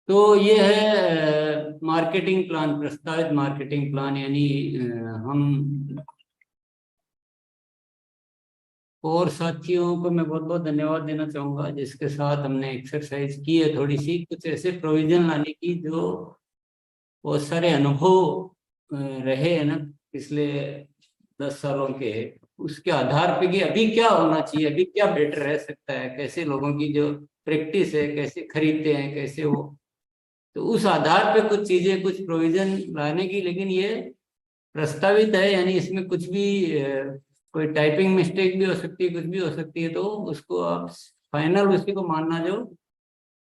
तो ये है मार्केटिंग प्लान, प्रस्तावित मार्केटिंग प्लान। यानी हम और साथियों को मैं बहुत बहुत धन्यवाद देना चाहूंगा जिसके साथ हमने एक्सरसाइज की है, थोड़ी सी कुछ ऐसे प्रोविजन लाने की जो बहुत सारे अनुभव रहे हैं ना पिछले 10 सालों के, उसके आधार पे कि अभी क्या होना चाहिए, अभी क्या बेटर रह सकता है, कैसे लोगों की जो प्रैक्टिस है, कैसे खरीदते हैं, कैसे वो, तो उस आधार पे कुछ चीजें, कुछ प्रोविजन लाने की। लेकिन ये प्रस्तावित है, यानी इसमें कुछ भी कोई टाइपिंग मिस्टेक भी हो सकती है, कुछ भी हो सकती है, तो उसको आप फाइनल उसी को मानना जो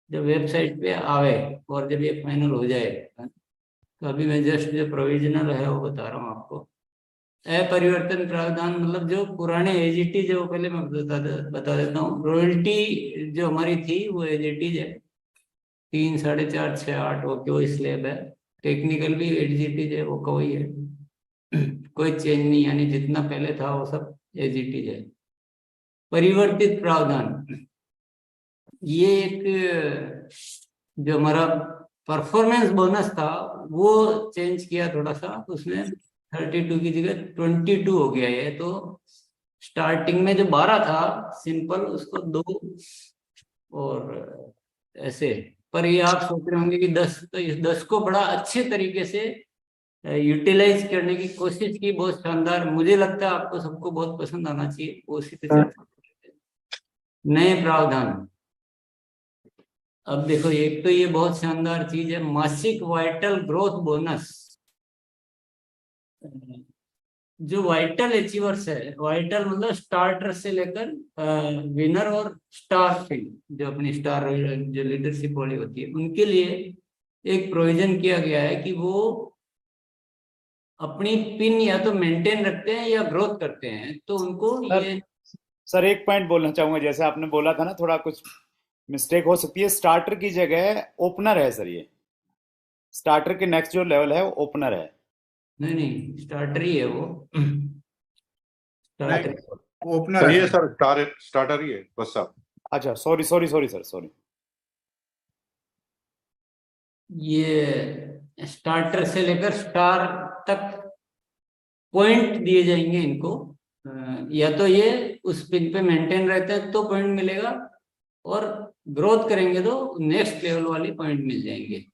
जब वेबसाइट पे आवे और जब ये फाइनल हो जाए। तो अभी मैं जस्ट जो प्रोविजनल है वो बता रहा हूँ आपको। अपरिवर्तन प्रावधान मतलब जो पुराने एजीटी, जो पहले मैं बता देता हूँ। रॉयल्टी जो हमारी थी वो एजीटी है, 3, 4.5, 6, 8 वो क्यों स्लैब है। टेक्निकल भी एजीटी है, वो कोई है, कोई चेंज नहीं, यानी जितना पहले था वो सब एजीटी है। परिवर्तित प्रावधान, ये एक जो हमारा परफॉर्मेंस बोनस था वो चेंज किया थोड़ा सा, उसमें 32 की जगह 22 हो गया है। तो स्टार्टिंग में जो 12 था सिंपल, उसको 2 और ऐसे। पर ये आप सोच रहे होंगे कि 10, तो इस 10 को बड़ा अच्छे तरीके से यूटिलाइज करने की कोशिश की, बहुत शानदार। मुझे लगता है आपको सबको बहुत पसंद आना चाहिए, वो उसी पे चर्चा करते हैं। नए प्रावधान, अब देखो एक तो ये बहुत शानदार चीज है, मासिक वाइटल ग्रोथ बोनस। जो वाइटल अचीवर्स है, वाइटल मतलब स्टार्टर से लेकर विनर और स्टार फिल, जो अपनी स्टार जो लीडरशिप वाली होती है, उनके लिए एक प्रोविजन किया गया है कि वो अपनी पिन या तो मेंटेन रखते हैं या ग्रोथ करते हैं, तो उनको सर ये। सर एक पॉइंट बोलना चाहूंगा। जैसे आपने बोला था ना, थोड़ा कुछ मिस्टेक हो सकती है। स्टार्टर की जगह ओपनर है सर। ये स्टार्टर के नेक्स्ट जो लेवल है वो ओपनर है। नहीं नहीं, स्टार्टर ही है वो। नहीं, स्टार्टर। ओपनर सही है है सर। सर, स्टार्टर ही है बस साहब। अच्छा, sorry sorry sorry sir, sorry. ये स्टार्टर से लेकर स्टार तक पॉइंट दिए जाएंगे इनको। या तो ये उस पिन पे मेंटेन रहते हैं तो पॉइंट मिलेगा, और ग्रोथ करेंगे तो नेक्स्ट लेवल वाली पॉइंट मिल जाएंगे।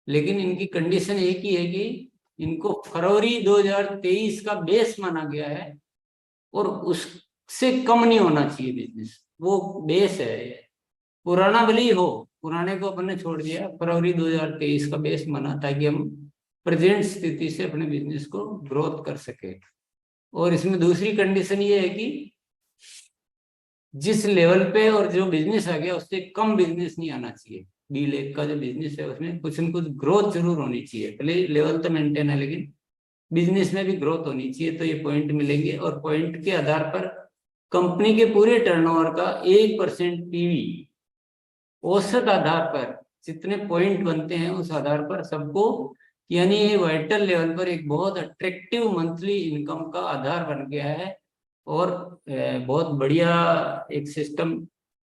लेकिन इनकी कंडीशन एक ही है कि इनको फरवरी 2023 का बेस माना गया है, और उससे कम नहीं होना चाहिए बिजनेस, वो बेस है। पुराना भले ही हो, पुराने को अपन ने छोड़ दिया, फरवरी 2023 का बेस माना, ताकि हम प्रेजेंट स्थिति से अपने बिजनेस को ग्रोथ कर सके। और इसमें दूसरी कंडीशन ये है कि जिस लेवल पे और जो बिजनेस आ गया उससे कम बिजनेस नहीं आना चाहिए। B लाख का जो बिजनेस है उसमें कुछ न कुछ ग्रोथ जरूर होनी चाहिए, भले लेवल तो मेंटेन है लेकिन बिजनेस में भी ग्रोथ होनी चाहिए, तो ये पॉइंट मिलेंगे। और पॉइंट के आधार पर कंपनी के पूरे टर्नओवर का 1% पीवी औसत आधार पर जितने पॉइंट बनते हैं उस आधार पर सबको, यानी ये वाइटल लेवल पर एक बहुत अट्रैक्टिव मंथली इनकम का आधार बन गया है। और बहुत बढ़िया एक सिस्टम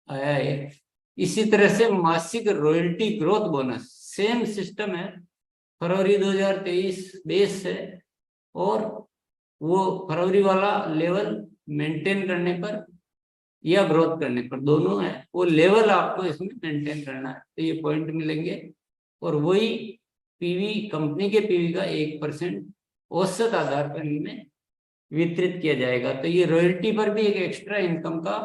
आया है। इसी तरह से मासिक royalty growth bonus, same system है, फरवरी 2023 बेस है, और वो फरवरी वाला लेवल मेंटेन करने पर या ग्रोथ करने पर, दोनों है, वो लेवल आपको इसमें मेंटेन करना है, तो ये पॉइंट मिलेंगे। और वही पीवी, कंपनी के पीवी का 1% औसत आधार पर इनमें वितरित किया जाएगा। तो ये रॉयल्टी पर भी एक एक्स्ट्रा इनकम का,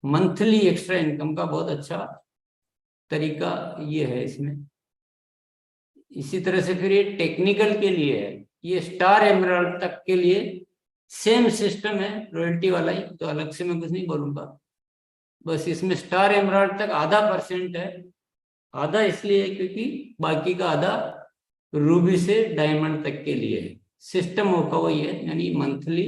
मंथली एक्स्ट्रा इनकम का बहुत अच्छा तरीका ये है इसमें। इसी तरह से फिर ये टेक्निकल के लिए है, ये स्टार एमराल्ड तक के लिए सेम सिस्टम है, रॉयल्टी वाला ही, तो अलग से मैं कुछ नहीं बोलूंगा। बस इसमें स्टार एमराल्ड तक आधा % है। आधा इसलिए है क्योंकि बाकी का आधा रूबी से डायमंड तक के लिए है। सिस्टम होगा वही है, यानी मंथली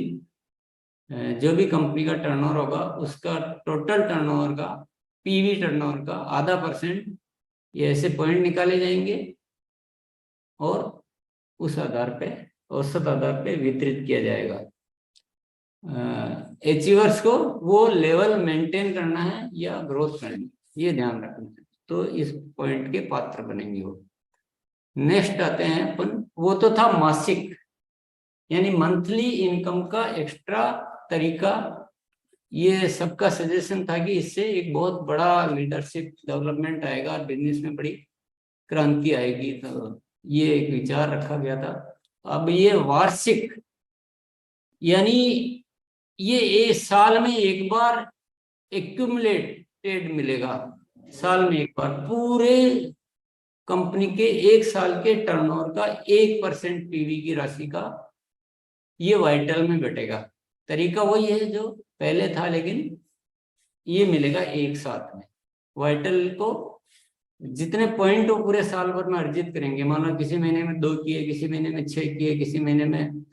जो भी कंपनी का टर्नओवर होगा उसका टोटल टर्नओवर का, पीवी टर्नओवर का आधा % ये ऐसे पॉइंट निकाले जाएंगे और उस आधार पे, औसत आधार पे वितरित किया जाएगा। अचीवर्स को वो लेवल मेंटेन करना है या ग्रोथ करनी है, ये ध्यान रखना है। तो इस पॉइंट के पात्र बनेंगे वो। नेक्स्ट आते हैं अपन, वो तो था मासिक यानी मंथली इनकम का एक्स्ट्रा तरीका। ये सबका सजेशन था कि इससे एक बहुत बड़ा लीडरशिप डेवलपमेंट आएगा और बिजनेस में बड़ी क्रांति आएगी, तो ये एक विचार रखा गया था। अब ये वार्षिक यानी ये एक साल में एक बार एक्यूमुलेटेड मिलेगा, साल में एक बार पूरे कंपनी के एक साल के टर्नओवर का 1% पीवी की राशि का ये वाइटल में बैठेगा। तरीका वही है जो पहले था, लेकिन ये मिलेगा एक साथ में। वाइटल को जितने पॉइंट वो पूरे साल भर में अर्जित करेंगे, मान लो किसी महीने में 2 किए, किसी महीने में 6 किए, किसी महीने में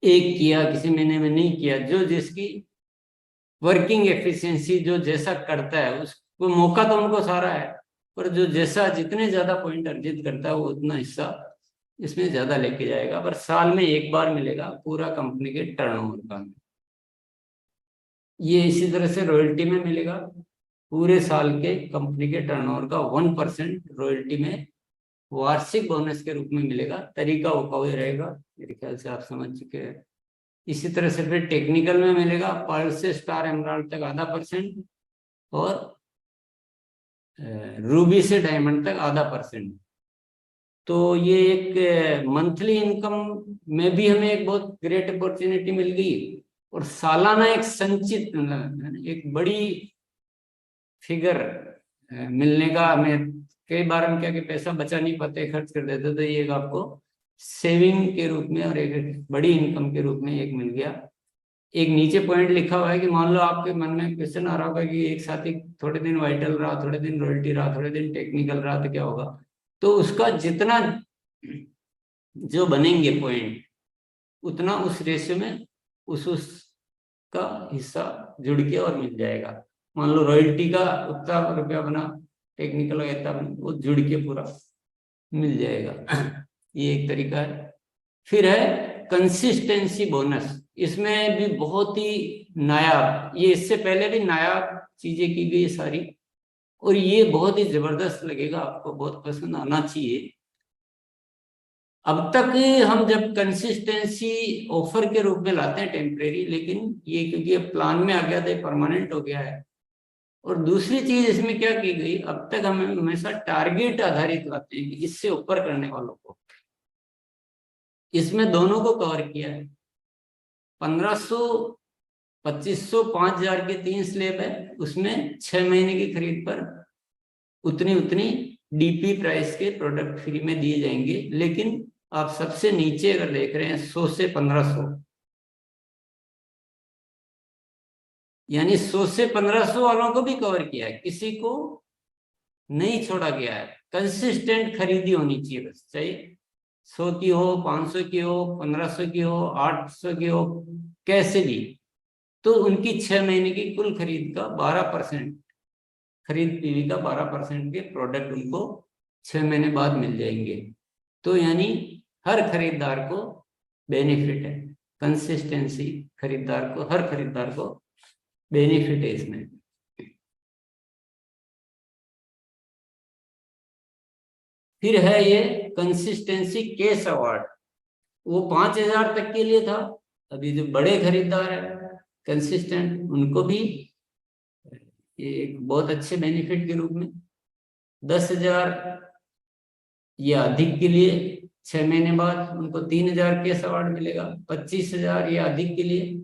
1 किया, किसी महीने में नहीं किया, जो जिसकी वर्किंग एफिशिएंसी जो जैसा करता है उसको मौका तो उनको सारा है, पर जो जैसा जितने ज्यादा पॉइंट अर्जित करता है वो उतना हिस्सा इसमें ज्यादा लेके जाएगा। पर साल में एक बार मिलेगा पूरा कंपनी के टर्नओवर का। ये इसी तरह से रॉयल्टी में मिलेगा, पूरे साल के कंपनी के टर्नओवर का 1% रॉयल्टी में वार्षिक बोनस के रूप में मिलेगा। तरीका वो वही रहेगा, मेरे ख्याल से आप समझ चुके हैं। इसी तरह से फिर टेक्निकल में मिलेगा, पर्ल से स्टार एमराल्ड तक 0.5% और रूबी से डायमंड तक 0.5%। तो ये एक मंथली इनकम में भी हमें एक बहुत ग्रेट अपॉर्चुनिटी मिल गई, और सालाना एक संचित एक बड़ी फिगर मिलने का हमें। कई बार हम क्या कि पैसा बचा नहीं पाते, खर्च कर देते, तो ये आपको सेविंग के रूप में और एक बड़ी इनकम के रूप में एक मिल गया। एक नीचे पॉइंट लिखा हुआ है कि मान लो आपके मन में क्वेश्चन आ रहा होगा कि एक साथ ही थोड़े दिन वाइटल रहा, थोड़े दिन रॉयल्टी रहा, थोड़े दिन टेक्निकल रहा, तो क्या होगा। तो उसका जितना जो बनेंगे पॉइंट उतना उस रेशियो में उसका हिस्सा जुड़ के और मिल जाएगा। मान लो रॉयल्टी का उतना रुपया बना, टेक्निकल का इतना बना, वो जुड़ के पूरा मिल जाएगा। ये एक तरीका है। फिर है कंसिस्टेंसी बोनस, इसमें भी बहुत ही नायाब, ये इससे पहले भी नायाब चीजें की गई सारी, और ये बहुत ही जबरदस्त लगेगा आपको, बहुत पसंद आना चाहिए। अब तक हम जब कंसिस्टेंसी ऑफर के रूप में लाते हैं टेम्परेरी, लेकिन ये क्योंकि प्लान में आ गया था, परमानेंट हो गया है। और दूसरी चीज इसमें क्या की गई, अब तक हम हमेशा टारगेट आधारित लाते हैं कि इससे ऊपर करने वालों को, इसमें दोनों को कवर किया है। 1500, 2500, 5000 के 3 स्लैब है, उसमें 6 महीने की खरीद पर उतनी डीपी प्राइस के प्रोडक्ट फ्री में दिए जाएंगे। लेकिन आप सबसे नीचे अगर देख रहे हैं 100 से 1500, यानी 100 से 1500 वालों को भी कवर किया है, किसी को नहीं छोड़ा गया है। कंसिस्टेंट खरीदी होनी चाहिए, बस चाहिए 100 की हो, 500 की हो, 1500 की हो, 800 की हो, कैसे भी, तो उनकी 6 महीने की कुल खरीद का 12%, खरीद पीवी का 12% के प्रोडक्ट उनको 6 महीने बाद मिल जाएंगे। तो यानी हर खरीदार को बेनिफिट है, कंसिस्टेंसी खरीदार को, हर खरीदार को बेनिफिट है इसमें। फिर है ये कंसिस्टेंसी केस अवार्ड, वो 5000 तक के लिए था। अभी जो बड़े खरीदार है कंसिस्टेंट, उनको भी एक बहुत अच्छे बेनिफिट के रूप में 10,000 या अधिक के लिए 6 महीने बाद उनको 3,000 केस अवार्ड मिलेगा। 25,000 या अधिक के लिए,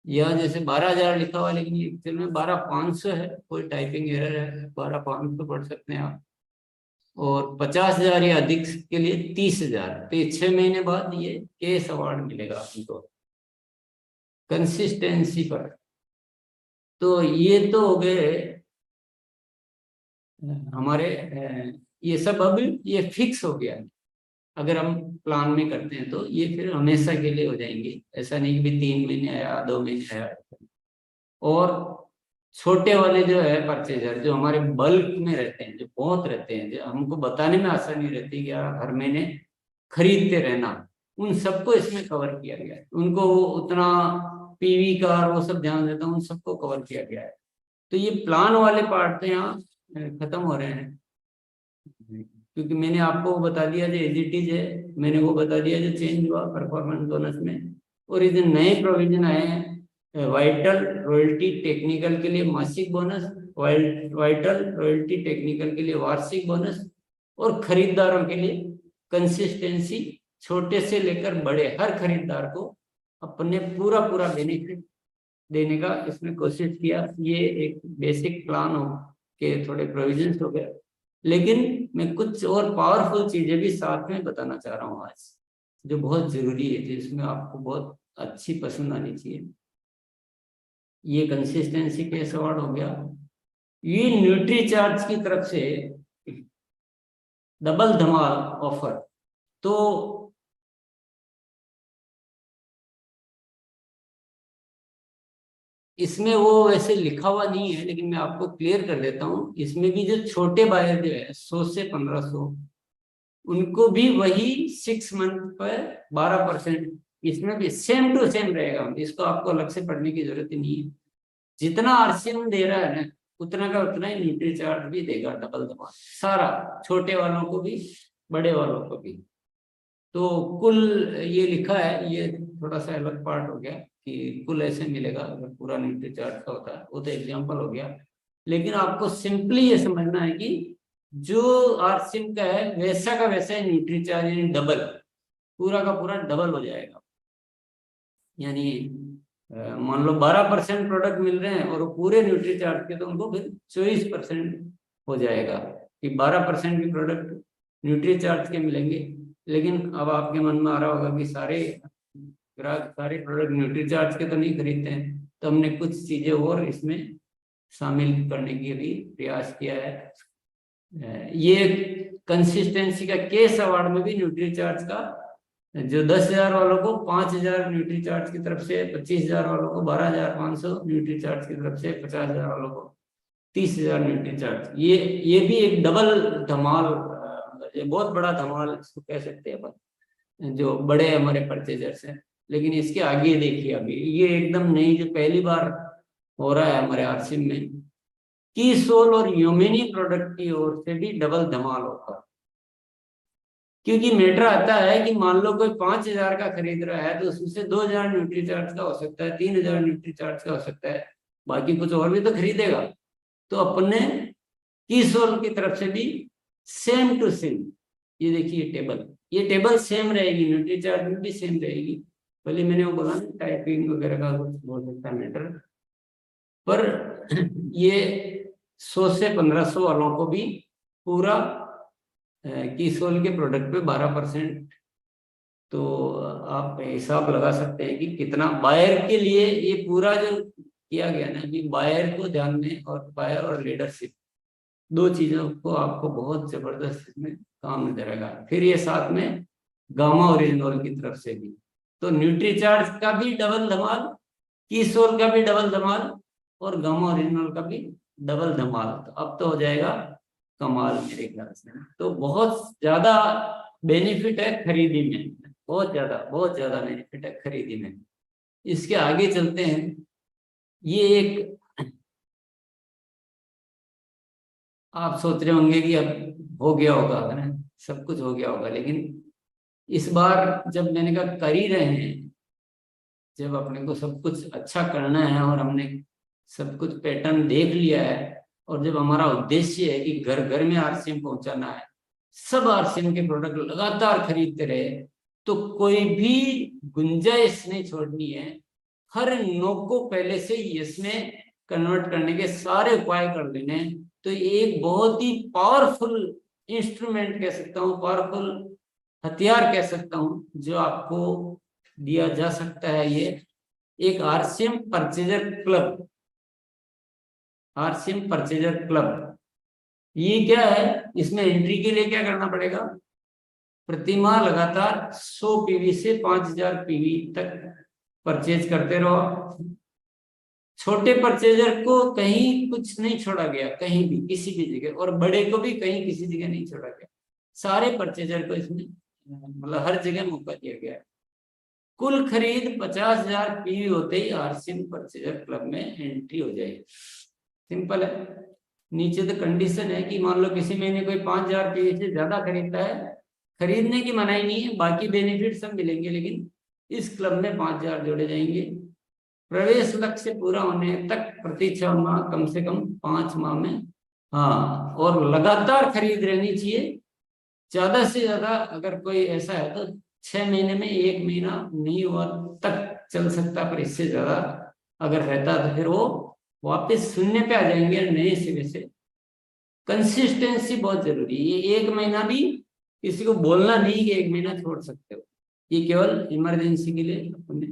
या जैसे 12,000 लिखा हुआ, लेकिन ये एक्चुअल में 12,500 है, कोई टाइपिंग एरर है, 12,500 पढ़ सकते हैं आप। और 50,000 या अधिक के लिए 30,000। तो ये 6 महीने बाद ये केस अवार्ड मिलेगा उनको कंसिस्टेंसी पर। तो ये तो हो गए हमारे, ये सब अब ये फिक्स हो गया है। अगर हम प्लान में करते हैं तो ये फिर हमेशा के लिए हो जाएंगे, ऐसा नहीं कि 3 महीने आया, 2 महीने आया। और छोटे वाले जो है परचेजर, जो हमारे बल्क में रहते हैं, जो बहुत रहते हैं, जो हमको बताने में आसानी रहती है कि यार हर महीने खरीदते रहना, उन सबको इसमें कवर किया गया है। उनको उतना पीवी का और वो सब ध्यान देता है, उन सबको कवर किया गया है। तो ये प्लान वाले पार्ट थे, यहाँ खत्म हो रहे हैं, क्योंकि मैंने आपको बता दिया जो एज इट इज है, मैंने वो बता दिया जो चेंज हुआ परफॉर्मेंस बोनस में। और ये जो नए प्रोविजन आए हैं, वाइटल रॉयल्टी टेक्निकल के लिए मासिक बोनस, वाइटल रॉयल्टी टेक्निकल के लिए वार्षिक बोनस, और खरीदारों के लिए कंसिस्टेंसी, छोटे से लेकर बड़े हर खरीदार को अपने पूरा पूरा बेनिफिट देने का इसमें कोशिश किया। ये एक बेसिक प्लान हो के थोड़े प्रोविजंस हो गए, लेकिन मैं कुछ और पावरफुल चीजें भी साथ में बताना चाह रहा हूँ आज, जो बहुत जरूरी है, जिसमें आपको बहुत अच्छी पसंद आनी चाहिए। ये कंसिस्टेंसी केस अवार्ड हो गया। ये न्यूट्री चार्ज की तरफ से डबल धमाल ऑफर, तो इसमें वो वैसे लिखा हुआ नहीं है, लेकिन मैं आपको क्लियर कर देता हूँ। इसमें भी जो छोटे बायर जो है 100 से 1500, उनको भी वही 6 मंथ पर 12%, इसमें भी सेम टू सेम रहेगा। इसको आपको अलग से पढ़ने की जरूरत ही नहीं है। जितना आरसीएम दे रहा है ना, उतना का उतना ही न्यूट्री चार्ज भी देगा, डबल धमाल सारा, छोटे वालों को भी बड़े वालों को भी। तो कुल ये लिखा है, ये थोड़ा सा अलग पार्ट हो गया कि कुल ऐसे मिलेगा अगर पूरा न्यूट्री चार्ज का होता है, वो तो एग्जाम्पल हो गया। लेकिन आपको सिंपली ये समझना है कि जो आरसीएम का है वैसा का वैसा ही न्यूट्री चार्ज, यानी डबल, पूरा का पूरा डबल हो जाएगा। यानी मान लो 12% प्रोडक्ट मिल रहे हैं और वो पूरे न्यूट्री चार्ज के, तो उनको फिर 24% हो जाएगा कि 12% के प्रोडक्ट न्यूट्री चार्ज के मिलेंगे। लेकिन अब आपके मन में आ रहा होगा कि सारे ग्राहक सारे प्रोडक्ट न्यूट्री चार्ज के तो नहीं खरीदते हैं, तो हमने कुछ चीजें और इसमें शामिल करने की भी प्रयास किया है। ये कंसिस्टेंसी का केस अवार्ड में भी न्यूट्री चार्ज का, जो 10,000 वालों को 5,000 न्यूट्री चार्ज की तरफ से, 25,000 वालों को 12,500 न्यूट्री चार्ज की तरफ से, 50,000 वालों को 30,000 न्यूट्री चार्ज। ये भी एक डबल धमाल, ये बहुत बड़ा धमाल इसको कह सकते हैं अपन, जो बड़े हमारे परचेजर्स हैं। लेकिन इसके आगे देखिए, अभी ये एकदम नई जो पहली बार हो रहा है हमारे आरसीएम में, की सोल और ह्यूमेनी प्रोडक्ट की ओर से भी डबल धमाल होगा। क्योंकि मैटर आता है कि मान लो कोई 5,000 का खरीद रहा है, तो उसमें से 2,000 न्यूट्री चार्ज का हो सकता है, 3,000 न्यूट्री चार्ज का हो सकता है, बाकी कुछ और भी तो खरीदेगा। तो अपने की सोल की तरफ से भी सेम टू सेम, ये देखिए टेबल, ये टेबल सेम रहेगी, न्यूट्री चार्ज में भी सेम रहेगी। भले मैंने वो बोला ना टाइपिंग वगैरह का कुछ हो सकता है मैटर, पर ये 100 से 1500 वालों को भी पूरा की सोल के प्रोडक्ट पे 12%। तो आप हिसाब लगा सकते हैं कि कितना बायर के लिए ये पूरा जो किया गया ना, कि बायर को ध्यान में, और बायर और लीडरशिप, दो चीजों को आपको बहुत जबरदस्त इसमें काम नजर आएगा। फिर ये साथ में गामा ओरिजिनल की तरफ से भी, तो न्यूट्री चार्ज का भी डबल धमाल, की सोल का भी डबल धमाल, और गामा ओरिजिनल का भी डबल धमाल। तो अब तो हो जाएगा कमाल मेरे ख्याल से। तो बहुत ज्यादा बेनिफिट है खरीदी में, बहुत ज्यादा बेनिफिट है खरीदी में। इसके आगे चलते हैं। ये एक, आप सोच रहे होंगे कि अब हो गया होगा, है ना, सब कुछ हो गया होगा, लेकिन इस बार जब मैंने कहा कर ही रहे हैं, जब अपने को सब कुछ अच्छा करना है और हमने सब कुछ पैटर्न देख लिया है, और जब हमारा उद्देश्य है कि घर घर में आरसीएम पहुंचाना है, सब आरसीएम के प्रोडक्ट लगातार खरीदते रहे, तो कोई भी गुंजाइश नहीं छोड़नी है। हर नो को पहले से यस में कन्वर्ट करने के सारे उपाय कर लेने। तो एक बहुत ही पावरफुल इंस्ट्रूमेंट कह सकता हूँ, पावरफुल हथियार कह सकता हूँ, जो आपको दिया जा सकता है। ये एक RCM purchaser club, RCM purchaser club, ये क्या है? इसमें एंट्री के लिए क्या करना पड़ेगा? प्रतिमाह लगातार 100 पीवी से 5,000 पीवी तक परचेज करते रहो। छोटे परचेजर को कहीं कुछ नहीं छोड़ा गया, कहीं भी किसी भी जगह, और बड़े को भी कहीं किसी जगह नहीं छोड़ा गया। सारे परचेजर को इसमें मतलब हर जगह मौका दिया गया है। कुल खरीद 50,000 पीवी होते ही आरसीएम परचेजर क्लब में एंट्री हो जाएगी। सिंपल है। नीचे तो कंडीशन है कि मान लो किसी महीने कोई 5,000 रुपये से ज्यादा खरीदता है, खरीदने की मनाही नहीं है, बाकी बेनिफिट सब मिलेंगे, लेकिन इस क्लब में 5,000 जोड़े जाएंगे। प्रवेश लक्ष्य पूरा होने तक प्रति 6 माह, कम से कम 5 माह में, हाँ, और लगातार खरीद रहनी चाहिए। ज्यादा से ज्यादा अगर कोई ऐसा है तो 6 महीने में 1 महीना नहीं हुआ तक चल सकता, पर इससे ज्यादा अगर रहता तो फिर वो वापस शून्य पे आ जाएंगे नए सिरे से। कंसिस्टेंसी बहुत जरूरी है। ये 1 महीना भी किसी को बोलना नहीं कि 1 महीना छोड़ सकते हो, ये केवल इमरजेंसी के लिए अपने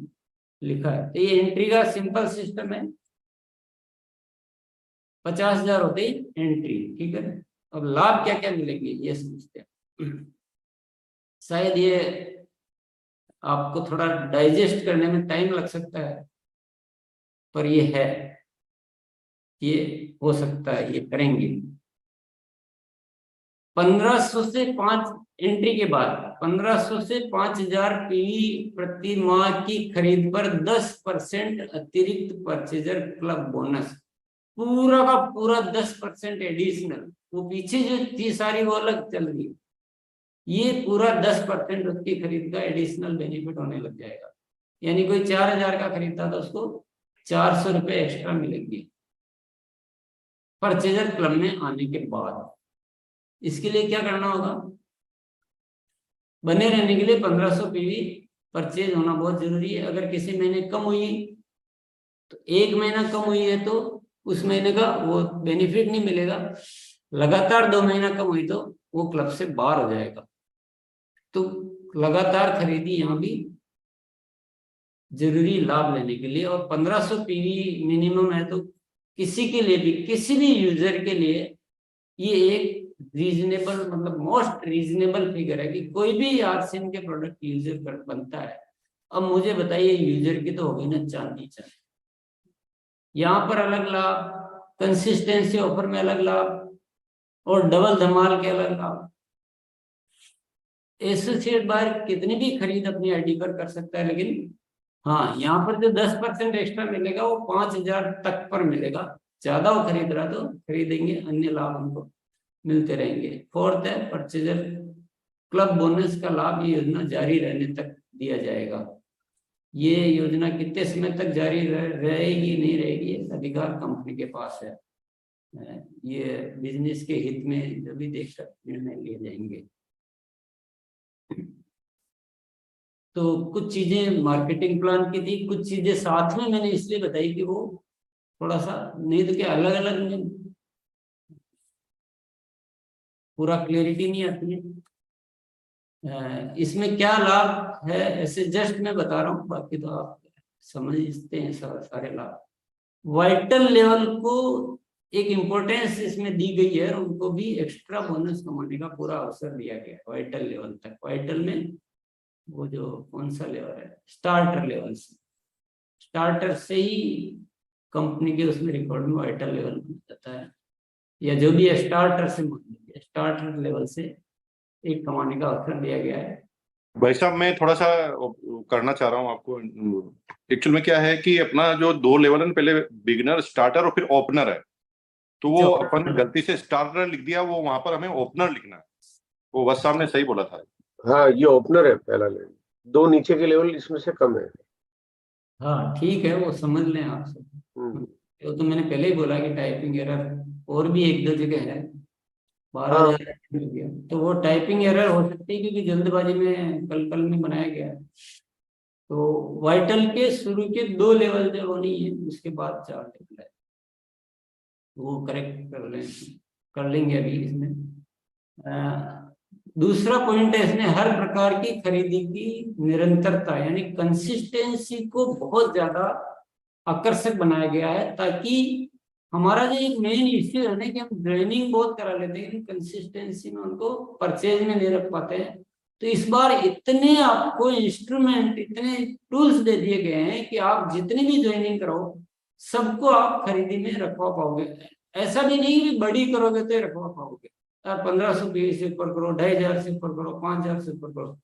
लिखा है। तो ये एंट्री का सिंपल सिस्टम है, 50,000 होते ही एंट्री, ठीक है। अब लाभ क्या क्या मिलेंगे ये समझते हैं। शायद ये आपको थोड़ा डाइजेस्ट करने में टाइम लग सकता है, पर ये है, ये हो सकता है, ये करेंगे। 1500 से 5 एंट्री के बाद 1500 से 5,000 पीवी प्रति माह की खरीद पर 10% अतिरिक्त परचेजर क्लब बोनस, पूरा का पूरा 10% एडिशनल। वो पीछे जो थी सारी वो अलग चल रही है, ये पूरा 10% उसकी खरीद का एडिशनल बेनिफिट होने लग जाएगा। यानी कोई 4,000 का खरीदता तो उसको 400 रुपये एक्स्ट्रा मिलेंगे परचेजर क्लब में आने के बाद। इसके लिए क्या करना होगा, बने रहने के लिए 1500 पीवी परचेज होना बहुत जरूरी है। अगर किसी महीने कम हुई तो 1 महीना कम हुई है तो उस महीने का वो बेनिफिट नहीं मिलेगा। लगातार 2 महीना कम हुई तो वो क्लब से बाहर हो जाएगा। तो लगातार खरीदी यहाँ भी जरूरी लाभ लेने के लिए। और 1500 पीवी मिनिमम है तो किसी के लिए भी, किसी भी यूजर के लिए ये एक रीजनेबल, मतलब मोस्ट रीजनेबल फिगर है कि कोई भी आरसीएम के प्रोडक्ट यूजर कर बनता है। अब मुझे बताइए, यूजर की तो होगी ना चांदी चांदी। यहाँ पर अलग लाभ, कंसिस्टेंसी ऑफर में अलग लाभ, और डबल धमाल के अलग लाभ। एसोसिएट बायर कितनी भी खरीद अपनी आईडी पर कर सकता है, लेकिन हाँ, यहाँ पर जो 10% एक्स्ट्रा मिलेगा वो 5,000 तक पर मिलेगा। ज्यादा वो खरीद रहा तो खरीदेंगे, अन्य लाभ हमको मिलते रहेंगे। फोर्थ है परचेजर क्लब बोनस का लाभ, ये योजना जारी रहने तक दिया जाएगा। ये योजना कितने समय तक जारी रहेगी नहीं रहेगी, ये अधिकार कंपनी के पास है। ये बिजनेस के हित में जो भी देखकर निर्णय लिए जाएंगे। तो कुछ चीजें मार्केटिंग प्लान की थी, कुछ चीजें साथ में मैंने इसलिए बताई कि वो थोड़ा सा, नहीं तो क्या अलग अलग में पूरा क्लियरिटी नहीं आती है। इसमें क्या लाभ है ऐसे जस्ट मैं बता रहा हूँ, बाकी तो आप समझते हैं सारे लाभ। वाइटल लेवल को एक इम्पोर्टेंस इसमें दी गई है, उनको भी एक्स्ट्रा बोनस कमाने का पूरा अवसर दिया गया है वाइटल लेवल तक। वाइटल में वो जो कौन सा लेवल है, स्टार्टर लेवल से, स्टार्टर से ही कंपनी के उसमें रिकॉर्ड में वाइटल लेवल बन जाता है, या जो भी स्टार्टर से स्टार्टर लेवल से एक कमाने का अवसर दिया गया है। भाई साहब, मैं थोड़ा सा करना चाह रहा हूँ आपको। एक्चुअल में क्या है कि अपना जो 2 लेवल है, पहले बिगिनर, स्टार्टर और फिर ओपनर है। तो वो अपन गलती से स्टार्टर लिख दिया, वो वहां पर हमें ओपनर लिखना है। वो बस साहब ने सही बोला था। हाँ, ये ओपनर है पहला लेवल, 2 नीचे के लेवल इसमें से कम है। हाँ ठीक है, वो समझ लें आप सब। वो तो मैंने पहले ही बोला कि टाइपिंग एरर और भी 1-2 जगह है, 12,000 मिल गया। तो वो टाइपिंग एरर हो सकती है क्योंकि जल्दबाजी में कल में बनाया गया है। तो वाइटल के शुरू के 2 लेवल जो वो नहीं है, उसके बाद 4 लेवल है, वो करेक्ट कर लेंगे अभी इसमें। दूसरा पॉइंट है इसमें, हर प्रकार की खरीदी की निरंतरता यानी कंसिस्टेंसी को बहुत ज्यादा आकर्षक बनाया गया है, ताकि हमारा जो एक मेन इश्यू है ना कि हम ट्रेनिंग बहुत करा लेते हैं लेकिन कंसिस्टेंसी में उनको परचेज में नहीं रख पाते हैं। तो इस बार इतने आपको इंस्ट्रूमेंट, इतने टूल्स दे दिए गए हैं कि आप जितनी भी ज्वाइनिंग करो सबको आप खरीदी में रखवा पाओगे। ऐसा भी नहीं कि बड़ी करोगे तो रखवा पाओगे, 1500 से ऊपर करो, 2,500 से ऊपर करो, 5,000 से ऊपर करो।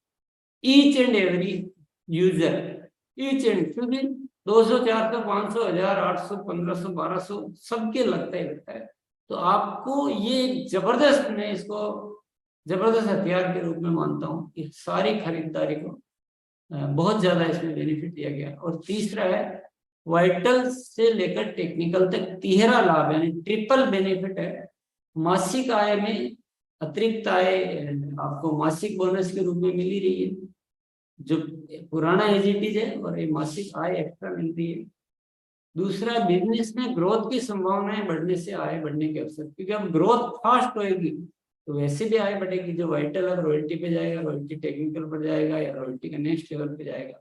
Each and every user, each and, क्योंकि 200, 400, 500, 1000, 800, 1500, 1200 सबके लगता ही लगता है। तो आपको ये जबरदस्त, मैं इसको जबरदस्त हथियार के रूप में मानता हूँ कि सारी खरीदारी को बहुत ज्यादा इसमें बेनिफिट दिया गया। और तीसरा है वाइटल से लेकर टेक्निकल तक तिहरा लाभ, यानी ट्रिपल बेनिफिट है। मासिक आय में अतिरिक्त आय आपको मासिक बोनस के रूप में मिल ही रही है, जो पुराना एजीटीज है, और ये मासिक आय एक्स्ट्रा मिल रही है। दूसरा, बिजनेस में ग्रोथ की संभावनाएं बढ़ने से आय बढ़ने के अवसर, क्योंकि अब ग्रोथ फास्ट होएगी तो वैसे भी आय बढ़ेगी। जो वाइटल अब रॉयल्टी पे जाएगा, रॉयल्टी टेक्निकल पर जाएगा, या रॉयल्टी का नेक्स्ट लेवल पे जाएगा,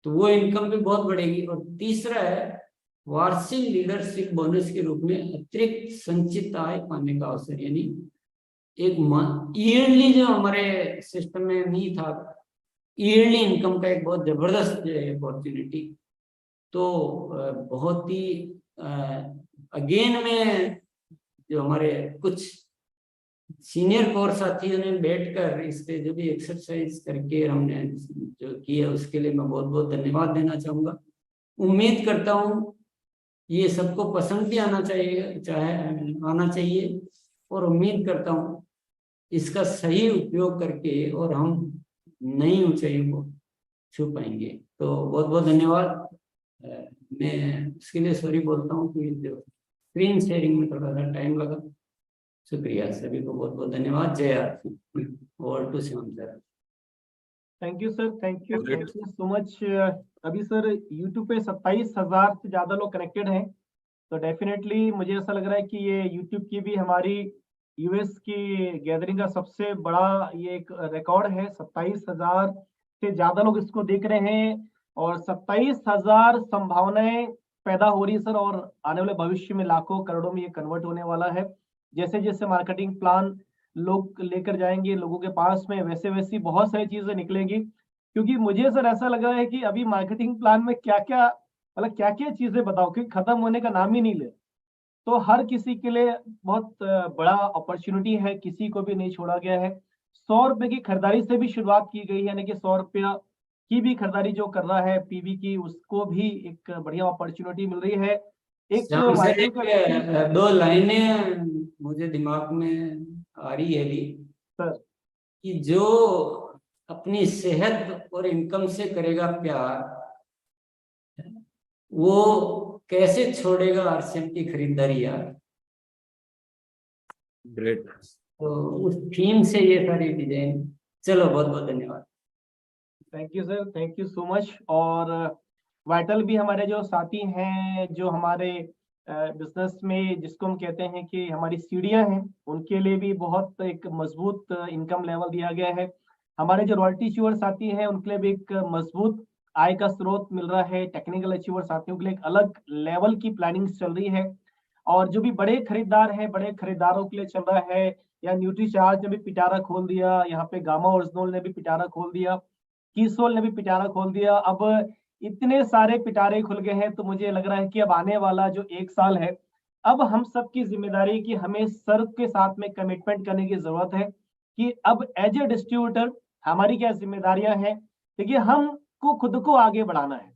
तो वो इनकम भी बहुत बढ़ेगी। और तीसरा है वार्षिक लीडरशिप बोनस के रूप में अतिरिक्त संचित आय पाने का अवसर, यानी एक ईयरली, जो हमारे सिस्टम में नहीं था, ईयरली इनकम का एक बहुत जबरदस्त अपॉर्चुनिटी। तो बहुत ही अगेन में जो हमारे कुछ सीनियर कोर साथियों ने बैठकर इस पे जो भी एक्सरसाइज करके हमने जो किया, उसके लिए मैं बहुत बहुत धन्यवाद देना चाहूँगा। उम्मीद करता हूँ ये सबको पसंद भी आना चाहिए, और उम्मीद करता हूँ इसका सही उपयोग करके और हम नई ऊंचाइयों को छू पाएंगे। तो बहुत बहुत धन्यवाद। मैं इसके लिए सॉरी बोलता हूँ कि जो स्क्रीन शेयरिंग में थोड़ा सा टाइम लगा। शुक्रिया, सभी को बहुत बहुत धन्यवाद। जय Aarti. Over to Shyam sir. Thank you sir, thank you Great. So much. अभी सर यूट्यूब पे 27,000 से ज्यादा लोग कनेक्टेड हैं, तो डेफिनेटली मुझे ऐसा लग रहा है कि ये यूट्यूब की भी हमारी यूएस की गैदरिंग का सबसे बड़ा ये एक रिकॉर्ड है। 27,000 से ज्यादा लोग इसको देख रहे हैं, और 27,000 संभावनाएं पैदा हो रही है सर, और आने वाले भविष्य में लाखों करोड़ों में ये कन्वर्ट होने वाला है। जैसे जैसे मार्केटिंग प्लान लोग लेकर जाएंगे लोगों के पास में, वैसे वैसी बहुत सारी चीजें निकलेंगी। क्योंकि मुझे सर ऐसा लग रहा है कि अभी मार्केटिंग प्लान में क्या क्या, मतलब क्या क्या चीजें बताओ, क्योंकि खत्म होने का नाम ही नहीं ले। तो हर किसी के लिए बहुत बड़ा अपॉर्चुनिटी है, किसी को भी नहीं छोड़ा गया है। 100 रुपए की खरीदारी से भी शुरुआत की गई है, यानी कि 100 रुपया की भी खरीदारी जो कर रहा है पीवी की, उसको भी एक बढ़िया अपॉर्चुनिटी मिल रही है। एक श्याम सर, वाइटल का दो लाइनें मुझे दिमाग में आ रही है अभी सर, कि जो अपनी सेहत और इनकम से करेगा प्यार, वो कैसे छोड़ेगा आरसीएम की खरीदारी यार। ग्रेट। तो उस थीम से ये सारी डिजाइन। चलो, बहुत बहुत धन्यवाद। Thank you sir, thank you so much. और वाइटल भी हमारे जो साथी हैं, जो हमारे बिजनेस में जिसको हम कहते हैं कि हमारी सीढ़ियां हैं, उनके लिए भी बहुत एक मजबूत इनकम लेवल दिया गया है। हमारे जो रॉयल्टी अचीवर साथी हैं, उनके लिए भी एक मजबूत आय का स्रोत मिल रहा है। टेक्निकल अचीवर साथियों के लिए एक अलग लेवल की प्लानिंग चल रही है। और जो भी बड़े खरीदार हैं, बड़े खरीदारों के लिए चल रहा है, या न्यूट्री चार्ज ने भी पिटारा खोल दिया, यहाँ पे गामा ओरिजिनल ने भी पिटारा खोल दिया, कीसोल ने भी पिटारा खोल दिया। अब इतने सारे पिटारे खुल गए हैं, तो मुझे लग रहा है कि अब आने वाला जो 1 साल है, अब हम सब की जिम्मेदारी कि हमें सर के साथ में कमिटमेंट करने की जरूरत है कि अब एज ए डिस्ट्रीब्यूटर हमारी क्या जिम्मेदारियां हैं। देखिए, हमको खुद को आगे बढ़ाना है,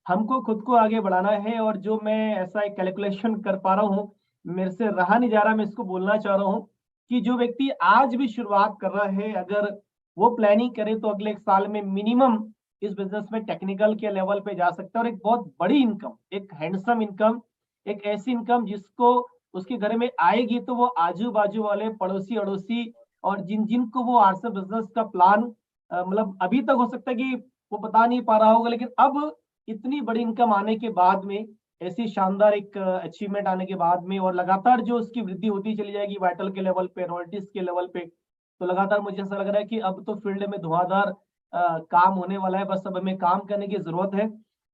हमको खुद को आगे बढ़ाना है। और जो मैं ऐसा एक कैलकुलेशन कर पा रहा हूँ, मेरे से रहा नहीं जा रहा, मैं इसको बोलना चाह रहा हूँ कि जो व्यक्ति आज भी शुरुआत कर रहा है, अगर वो प्लानिंग करे तो अगले 1 साल में मिनिमम इस बिजनेस में टेक्निकल के लेवल पे जा सकता है, और एक बहुत बड़ी इनकम, एक हैंडसम इनकम, एक ऐसी इनकम जिसको उसके घर में आएगी तो वो आजू बाजू वाले पड़ोसी अड़ोसी और जिन जिनको वो आरसे बिजनेस का प्लान मतलब अभी तक हो सकता है कि वो बता नहीं पा रहा होगा, लेकिन अब इतनी बड़ी इनकम आने के बाद में, ऐसी शानदार एक अचीवमेंट आने के बाद में, और लगातार जो उसकी वृद्धि होती चली जाएगी वाइटल के लेवल पे, रॉयल्टीज के लेवल पे, तो लगातार मुझे ऐसा लग रहा है कि अब तो फील्ड में धुआंधार काम होने वाला है। बस अब हमें काम करने की जरूरत है।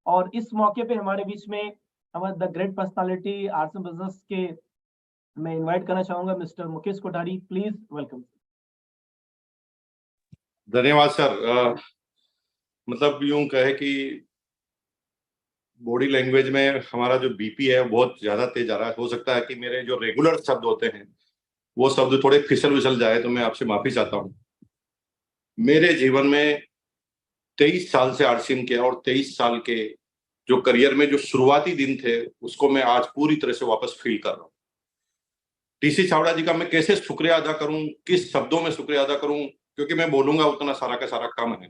और इस मौके पे हमारे बीच में हमारे the great personality arts business के मैं इनवाइट करना चाहूंगा mister Mukesh Kothari, please welcome. धन्यवाद सर। मतलब यूं कहे कि बॉडी लैंग्वेज में हमारा जो बीपी है बहुत ज्यादा तेज आ रहा है। हो सकता है कि मेरे जो रेगुलर शब्द होते हैं वो शब्द थोड़े फिसल विसल जाए, तो मैं आपसे माफी चाहता हूँ। मेरे जीवन में 23 साल से आरसीएम किया, और 23 साल के जो करियर में जो शुरुआती दिन थे उसको मैं आज पूरी तरह से वापस फील कर रहा हूँ। टीसी छावड़ा जी का मैं कैसे शुक्रिया अदा करूं, किस शब्दों में शुक्रिया अदा करूं, क्योंकि मैं बोलूंगा उतना सारा का सारा कम है।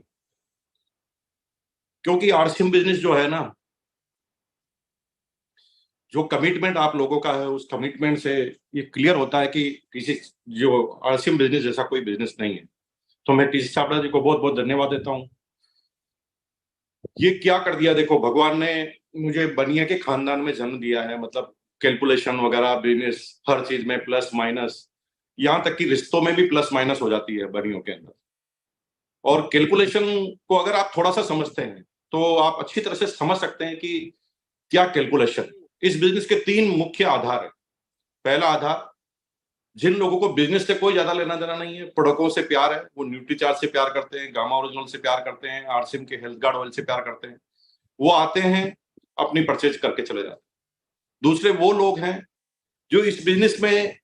क्योंकि आरसीएम बिजनेस जो है ना, जो कमिटमेंट आप लोगों का है, उस कमिटमेंट से ये क्लियर होता है कि किसी जो आरसीएम बिजनेस जैसा कोई बिजनेस नहीं है। तो मैं टीसी छावड़ा जी को बहुत बहुत धन्यवाद देता हूं। ये क्या कर दिया, देखो भगवान ने मुझे बनिया के खानदान में जन्म दिया है, मतलब कैलकुलेशन वगैरह, बिजनेस, हर चीज में प्लस माइनस, यहां तक कि रिश्तों में भी प्लस माइनस हो जाती है बनियों के अंदर। और कैलकुलेशन को अगर आप थोड़ा सा समझते हैं तो आप अच्छी तरह से समझ सकते हैं कि क्या कैलकुलेशन। इस बिजनेस के 3 मुख्य आधार है। पहला आधार, जिन लोगों को बिजनेस से कोई ज्यादा लेना देना नहीं है, प्रोडक्टों से प्यार है, वो न्यूट्रीचार्ज से प्यार करते हैं, गामा ओरिजिनल से प्यार करते हैं, आरसीएम के हेल्थ गार्ड ऑयल से प्यार करते हैं, वो आते हैं, अपनी परचेज करके चले जाते हैं। दूसरे वो लोग हैं जो इस बिजनेस में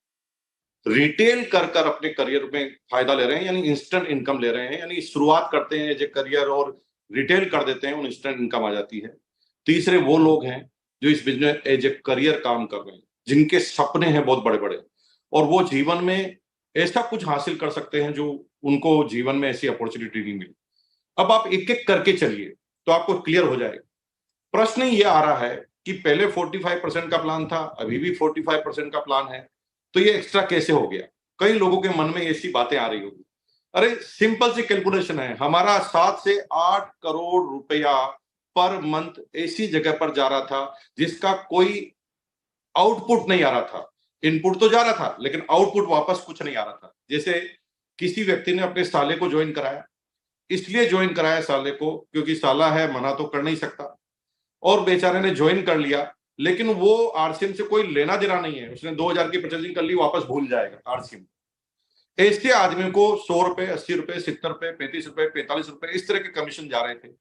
रिटेल कर कर अपने करियर में फायदा ले रहे हैं, यानी इंस्टेंट इनकम ले रहे हैं, यानी शुरुआत करते हैं एज ए करियर और रिटेल कर देते हैं, उन इंस्टेंट इनकम आ जाती है। तीसरे वो लोग हैं जो इस बिजनेस एज ए करियर काम कर रहे हैं, जिनके सपने हैं बहुत बड़े बड़े, और वो जीवन में ऐसा कुछ हासिल कर सकते हैं जो उनको जीवन में ऐसी अपॉर्चुनिटी नहीं मिली। अब आप एक एक करके चलिए तो आपको क्लियर हो जाएगा। प्रश्न ये आ रहा है कि पहले 45% का प्लान था, अभी भी 45% का प्लान है, तो ये एक्स्ट्रा कैसे हो गया? कई लोगों के मन में ऐसी बातें आ रही होगी। अरे सिंपल सी कैलकुलेशन है, हमारा 7 से 8 करोड़ रुपया पर मंथ ऐसी जगह पर जा रहा था जिसका कोई आउटपुट नहीं आ रहा था। इनपुट तो जा रहा था लेकिन आउटपुट वापस कुछ नहीं आ रहा था। जैसे किसी व्यक्ति ने अपने साले को ज्वाइन कराया, इसलिए ज्वाइन कराया साले को क्योंकि साला है, मना तो कर नहीं सकता, और बेचारे ने ज्वाइन कर लिया, लेकिन वो आरसीएम से कोई लेना देना नहीं है, उसने 2000 की परचेजिंग कर ली, वापस भूल जाएगा आरसीएम। ऐसे आदमी को 100 रुपए, 80 रुपए, 70 रुपए, 35 रुपए, 45 रुपए इस तरह के कमीशन जा रहे थे।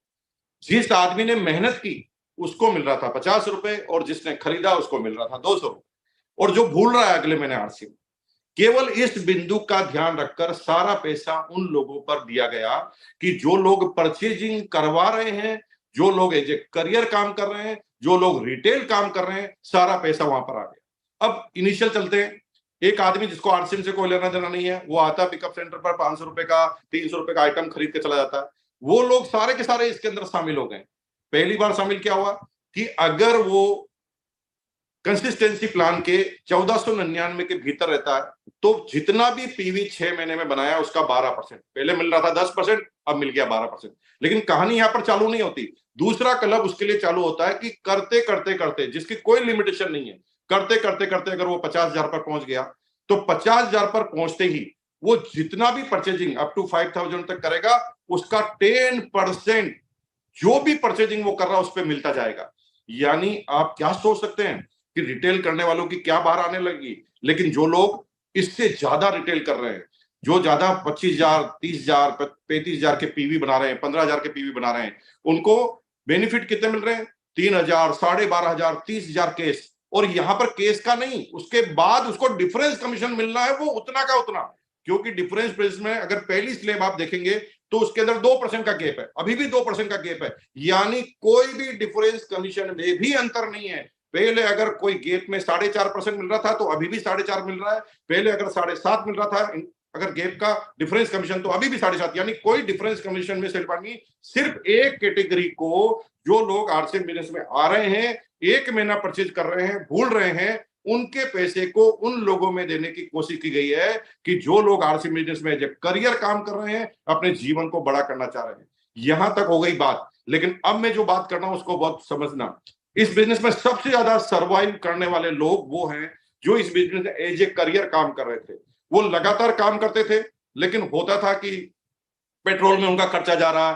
जिस आदमी ने मेहनत की उसको मिल रहा था 50 रुपए, और जिसने खरीदा उसको मिल रहा था 200 रुपए, और जो भूल रहा है अगले महीने आरसीएम। केवल इस बिंदु का ध्यान रखकर सारा पैसा उन लोगों पर दिया गया कि जो लोग परचेजिंग करवा रहे हैं, जो लोग एज ए करियर काम कर रहे हैं, जो लोग रिटेल काम कर रहे हैं, सारा पैसा वहां पर आ गया। अब इनिशियल चलते हैं। एक आदमी जिसको आरसीएम से कोई लेना देना नहीं है, वो आता है पिकअप सेंटर पर 500 रुपए का, 300 रुपए का आइटम खरीद के चला जाता है। वो लोग सारे के सारे इसके अंदर शामिल हो गए। पहली बार शामिल क्या हुआ कि अगर वो कंसिस्टेंसी प्लान के 1499 के भीतर रहता है तो जितना भी पीवी 6 महीने में बनाया उसका 12%, पहले मिल रहा था 10%, अब मिल गया 12%। लेकिन कहानी यहां पर चालू नहीं होती। दूसरा क्लब उसके लिए चालू होता है कि करते करते करते, जिसकी कोई लिमिटेशन नहीं है, करते करते करते अगर वो 50,000 पर पहुंच गया तो 50,000 पर पहुंचते ही वो जितना भी परचेजिंग अप टू 5,000 तक करेगा, उसका 10% जो भी परचेजिंग वो कर रहा है उस पर मिलता जाएगा। यानी आप क्या सोच सकते हैं कि रिटेल करने वालों की क्या बाहर आने लगी, लेकिन जो लोग इससे ज्यादा रिटेल कर रहे हैं, जो ज्यादा 25,000, 30,000, 35,000 के पीवी बना रहे हैं, 15,000 के पीवी बना रहे हैं, उनको बेनिफिट कितने मिल रहे हैं? 3,000, 12,500, 30,000 केस। और यहां पर केस का नहीं, उसके बाद उसको डिफरेंस कमीशन मिलना है, वो उतना का उतना, क्योंकि डिफरेंस प्रेस में अगर पहली स्लैब आप देखेंगे तो उसके अंदर 2% का गैप है, अभी भी 2% का गैप है, यानी कोई भी डिफरेंस कमीशन में भी अंतर नहीं है। पहले अगर कोई गैप में 4.5% मिल रहा था तो अभी भी 4.5 मिल रहा है, पहले अगर 7.5 मिल रहा था अगर गैप का डिफरेंस कमीशन तो अभी भी 7.5, यानी कोई डिफरेंस कमीशन में सेल पानी। सिर्फ एक कैटेगरी को, जो लोग आरसीएम बिजनेस में आ रहे हैं, 1 महीना परचेज कर रहे हैं, भूल रहे हैं, उनके पैसे को उन लोगों में देने की कोशिश की गई है कि जो लोग आरसीएम बिजनेस में जब करियर काम कर रहे हैं, अपने जीवन को बड़ा करना चाह रहे हैं। यहां तक हो गई बात। लेकिन अब मैं जो बात कर रहा हूं उसको बहुत समझना। इस बिजनेस में सबसे ज्यादा सर्वाइव करने वाले लोग वो हैं जो इस बिजनेस में एज ए करियर काम कर रहे थे। वो लगातार काम करते थे, लेकिन होता था कि पेट्रोल में उनका खर्चा जा रहा,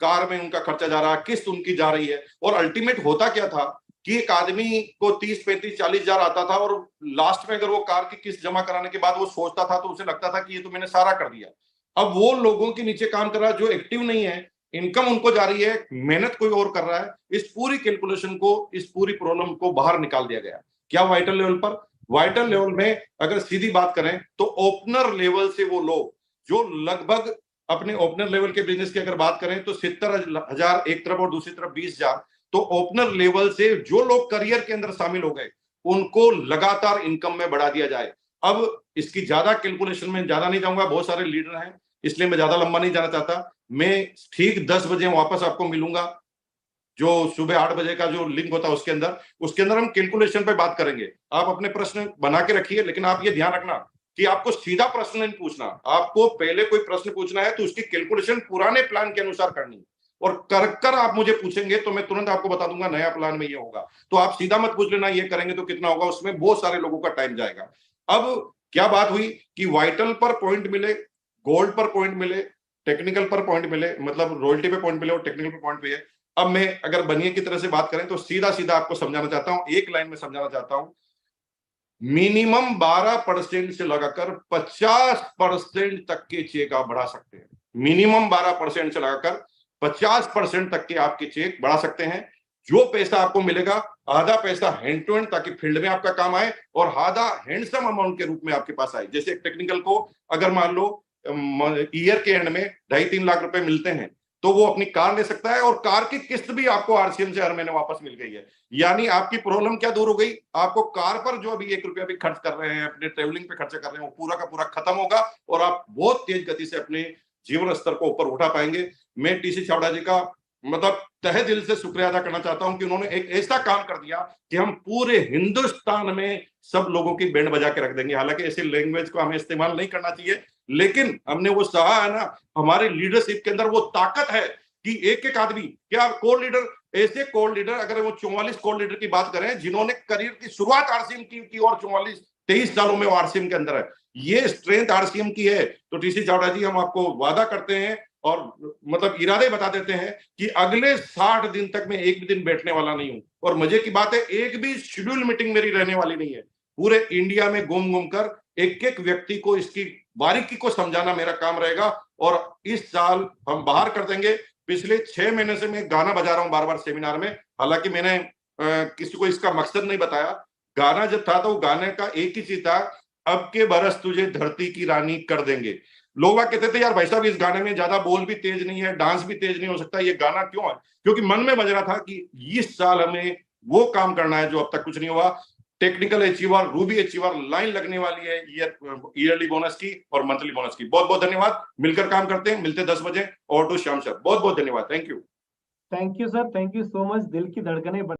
कार में उनका खर्चा जा रहा, किस्त उनकी जा रही है, और अल्टीमेट होता क्या था कि एक आदमी को 30, 35, 40,000 आता था, और लास्ट में अगर वो कार की किस्त जमा कराने के बाद वो सोचता था तो उसे लगता था कि ये तो मैंने सारा कर दिया। अब वो लोगों के नीचे काम कर रहा है जो एक्टिव नहीं है, इनकम उनको जा रही है, मेहनत कोई और कर रहा है। इस पूरी कैलकुलेशन को, इस पूरी प्रॉब्लम को बाहर निकाल दिया गया। क्या वाइटल लेवल पर? वाइटल लेवल में अगर सीधी बात करें तो ओपनर लेवल से वो लोग जो लगभग अपने ओपनर लेवल के बिजनेस की अगर बात करें तो 70,000 एक तरफ और दूसरी तरफ 20,000, तो ओपनर लेवल से जो लोग करियर के अंदर शामिल हो गए उनको लगातार इनकम में बढ़ा दिया जाए। अब इसकी ज्यादा कैलकुलेशन में ज्यादा नहीं जाऊंगा, बहुत सारे लीडर हैं, इसलिए मैं ज्यादा लंबा नहीं जाना चाहता। मैं ठीक 10 बजे वापस आपको मिलूंगा, जो सुबह 8 बजे का जो लिंक होता है उसके अंदर हम कैलकुलेशन पे बात करेंगे। आप अपने प्रश्न बना के रखिए, लेकिन आप ये ध्यान रखना कि आपको सीधा प्रश्न नहीं पूछना, आपको पहले कोई प्रश्न पूछना है तो उसकी कैलकुलेशन पुराने प्लान के अनुसार करनी है, और कर आप मुझे पूछेंगे तो मैं तुरंत आपको बता दूंगा नया प्लान में ये होगा। तो आप सीधा मत पूछ लेना ये करेंगे तो कितना होगा, उसमें बहुत सारे लोगों का टाइम जाएगा। अब क्या बात हुई कि वाइटल पर पॉइंट मिले, गोल्ड पर पॉइंट मिले, टेक्निकल पर पॉइंट मिले, मतलब रॉयल्टी पे पॉइंट मिले और टेक्निकल पे पॉइंट पे है। अब मैं अगर बनिए की तरह से बात करें तो सीधा सीधा आपको समझाना चाहता हूं, एक लाइन में समझाना चाहता हूं। मिनिमम 12% से लगाकर 50% तक के चेक आप बढ़ा सकते हैं। मिनिमम 12% से लगाकर 50% तक के आपके चेक बढ़ा सकते हैं। जो पैसा आपको मिलेगा, आधा पैसा हैंड टू हैंड, ताकि फील्ड में आपका काम आए, और आधा हैंडसम अमाउंट के रूप में आपके पास आए। जैसे टेक्निकल को अगर मान लो ईयर के एंड में 2.5-3 लाख रुपए मिलते हैं, तो वो अपनी कार ले सकता है, और कार की किस्त भी आपको आरसीएम से हर महीने वापस मिल गई है। यानी आपकी प्रॉब्लम क्या दूर हो गई, आपको कार पर जो अभी 1 रुपया भी खर्च कर रहे हैं, अपने ट्रेवलिंग पे खर्चा कर रहे हैं, वो पूरा का पूरा खत्म होगा, और आप बहुत तेज गति से अपने जीवन स्तर को ऊपर उठा पाएंगे। मैं टीसी छाबड़ा जी का मतलब तहे दिल से शुक्रिया अदा करना चाहता हूं कि उन्होंने एक ऐसा काम कर दिया कि हम पूरे हिंदुस्तान में सब लोगों की बैंड बजा के रख देंगे। हालांकि ऐसी लैंग्वेज को हमें इस्तेमाल नहीं करना चाहिए, लेकिन हमने वो सहा है ना, हमारे लीडरशिप के अंदर वो ताकत है कि एक एक आदमी, क्या कोर लीडर, ऐसे कोर लीडर, अगर वो 44 कोर लीडर की बात करें जिन्होंने करियर की शुरुआत आरसीएम की और 23 सालों में वो आरसीएम के अंदर है, ये स्ट्रेंथ आरसीएम की है। तो टीसी छाबड़ा जी, हम आपको वादा करते हैं और मतलब इरादे बता देते हैं कि अगले 60 दिन तक मैं एक भी दिन बैठने वाला नहीं हूं। और मजे की बात है, एक भी शेड्यूल मीटिंग मेरी रहने वाली नहीं है। पूरे इंडिया में घूम घूम कर एक एक व्यक्ति को इसकी बारीकी को समझाना मेरा काम रहेगा, और इस साल हम बाहर कर देंगे। पिछले 6 महीने से मैं गाना बजा रहा हूं बार बार सेमिनार में, हालांकि मैंने किसी को इसका मकसद नहीं बताया। गाना जब था तो गाने का एक ही चीज था, अब के बरस तुझे धरती की रानी कर देंगे। लोग कहते थे यार भाई साहब, इस गाने में ज्यादा बोल भी तेज नहीं है, डांस भी तेज नहीं हो सकता, ये गाना क्यों है? क्योंकि मन में बज रहा था कि इस साल हमें वो काम करना है जो अब तक कुछ नहीं हुआ। Technical achiever, Ruby achiever line लगने वाली है ईयरली बोनस की और मंथली बोनस की। बहुत बहुत धन्यवाद, मिलकर काम करते हैं, मिलते 10 बजे। और टू श्याम सर, बहुत बहुत धन्यवाद, thank you. Thank you sir, thank you so much. दिल की धड़कनें